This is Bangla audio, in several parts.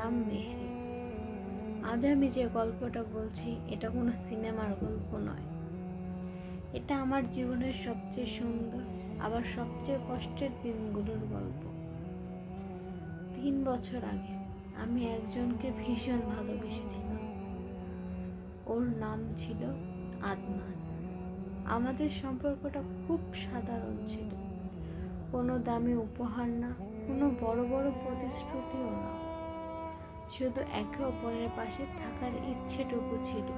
নাম মেহেরি। আজ আমি যে গল্পটা বলছি এটা কোনো সিনেমার গল্প নয়। এটা আমার জীবনের সবচেয়ে সুন্দর আবার সবচেয়ে কষ্টের দিনগুলোর গল্প। 3 বছর আগে আমি একজনকে ভীষণ ভালোবেসেছিলাম। ওর নাম ছিল আদনান। আমাদের সম্পর্কটা খুব সাধারণ ছিল। কোনো দামি উপহার না, কোনো বড় বড় প্রতিশ্রুতিও না, শুধু একে অপরের পাশে থাকার ইচ্ছেটুকু ছিল।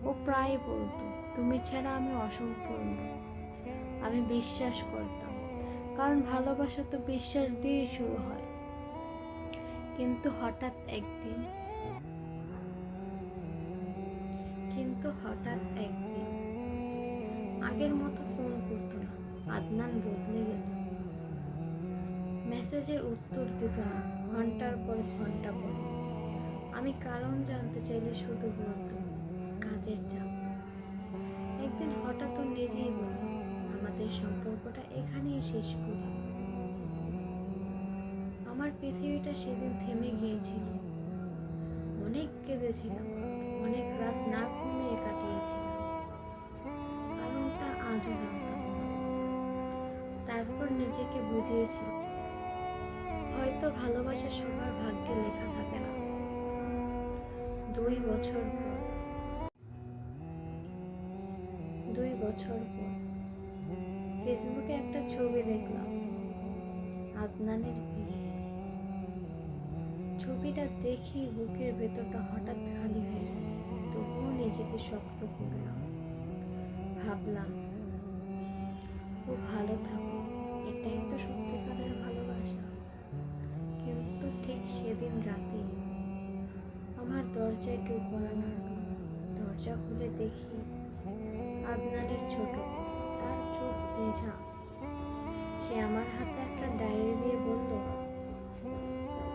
ও প্রায় বলতো, তুমি ছাড়া আমি অসম্পূর্ণ। আমি বিশ্বাস করতাম, কারণ ভালোবাসা তো বিশ্বাস দিয়েই শুরু হয়। কিন্তু হঠাৎ একদিন আগের মতো ফোন করতো না। আদনান বদলে গেল। মেসেজের উত্তর দিত না ঘন্টার পর ঘন্টা পরে। আমি কারণ জানতে চাইলে শুধু বলতো কাজের চাপ। একদিন হঠাৎ ও নিজেই বলল, আমাদের সম্পর্কটা এখানেই শেষ করি। আমার পৃথিবীটা সেদিন থেমে গিয়েছিল। অনেক কেঁদেছিলাম, অনেক রাত না ঘুমিয়ে কাটিয়েছিলাম। কারণটা আজও জানতাম না। তারপর নিজেকে বুঝিয়েছি, হয়তো ভালোবাসা সবার ভাগ্যে লেখা থাকে না। 2 বছর পর 2 বছর পর ফেসবুকে একটা ছবি দেখলাম, আদনানের বিয়ে। ছবিটা দেখি বুকের ভেতরটা হঠাৎ খালি হয়ে গেল। তবুও নিজেকে শক্ত করলাম। ভাবলাম, ও ভালো থাকুক, এটাই তো সত্যিকারের ভালোবাসা। কিন্তু ঠিক সেদিন রাতে আমার দরজায় কেউ কড়া নাড়ল। দরজা খুলে দেখি আদনানের ছোট বোন, তার চোখ ভেজা। সে আমার হাতে একটা ডায়েরি দিয়ে বলল,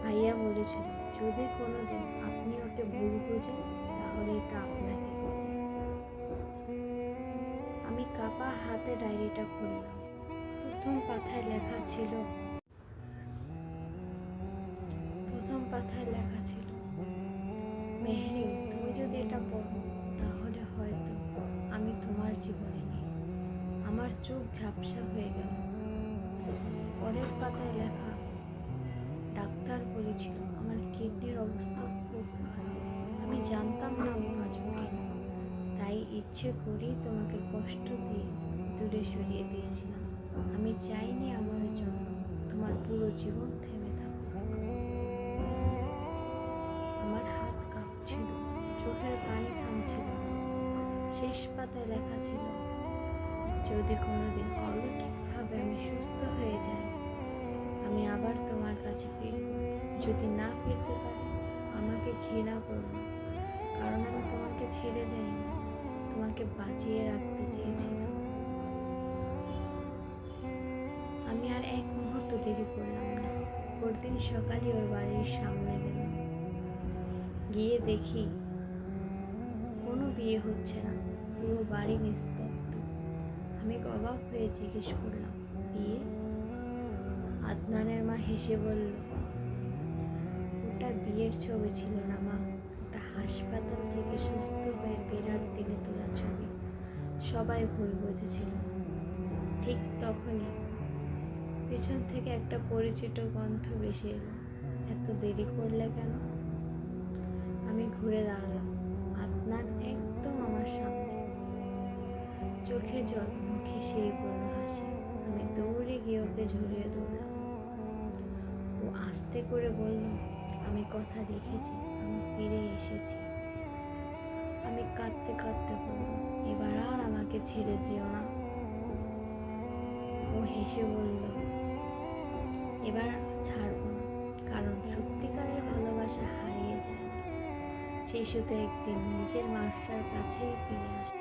ভাইয়া বলেছিল যদি কোনোদিন আপনি ওকে ভুল বুঝেন তাহলে এটা আপনাকে বলে। আমি কাঁপা হাতে ডায়েরিটা খুললাম। প্রথম পাতায় লেখা ছিল মেহেরি, তুমি যদি এটা পড়ো তাহলে হয়তো আমি তোমার জীবনে নেই। আমার চোখ ঝাপসা হয়ে গেল। পরের পাতায় লেখা, ডাক্তার বলেছিল আমার কিডনির অবস্থা খুব খারাপ। আমি জানতাম না আমি বাঁচব কিনা, তাই ইচ্ছে করেই তোমাকে কষ্ট দিয়ে দূরে সরিয়ে দিয়েছিলাম। আমি চাইনি আমার জন্য তোমার পুরো জীবন থেমে থাকুক। আমার হাত কাঁপছিল, চোখের পানি থামছিল না। শেষ পাতায় লেখা ছিল, যদি কোনোদিন অলৌকিকভাবে আমি সুস্থ হয়ে যাই, আমি আবার তোমার কাছে ফিরব। যদি না ফিরতে পারি, আমাকে ঘৃণা করো না, কারণ আমি তোমাকে ছেড়ে যাইনি, তোমাকে বাঁচিয়ে রাখতে চেয়েছিলাম। আমি আর এক মুহূর্ত দেরি করলাম না। পরদিন সকালে ওর বাড়ির সামনে গেলাম। গিয়ে দেখি কোনো বিয়ে হচ্ছে না, পুরো বাড়ি নিস্তব্ধ। আমি অবাক হয়ে জিজ্ঞেস করলাম, বিয়ে? আদনানের মা হেসে বলল, ওটা বিয়ের ছবি ছিল না মা, ওটা হাসপাতাল থেকে সুস্থ হয়ে ফেরার দিনে তোলা ছবি। সবাই ভুল বুঝেছিল। ঠিক তখনই পেছন থেকে একটা পরিচিত কণ্ঠ ভেসে এলো, এত দেরি করলে কেন? আমি ঘুরে দাঁড়ালাম। আদনান একদম আমার সামনে, চোখে জল, মুখে সেই পুরনো হাসি। আমি দৌড়ে গিয়ে ওকে জড়িয়ে ধরলাম। ও আস্তে করে বলল, আমি কথা রেখেছি, আমি ফিরে এসেছি। আমি কাঁদতে কাঁদতে বলল, এবার আর আমাকে ছেড়ে যেও না। ও হেসে বলল, এবার ছাড়বো না, কারণ সত্যিকারের ভালোবাসা হারিয়ে যায় না, সে শুধু একদিন নিজের মানুষটার কাছেই ফিরে আসে।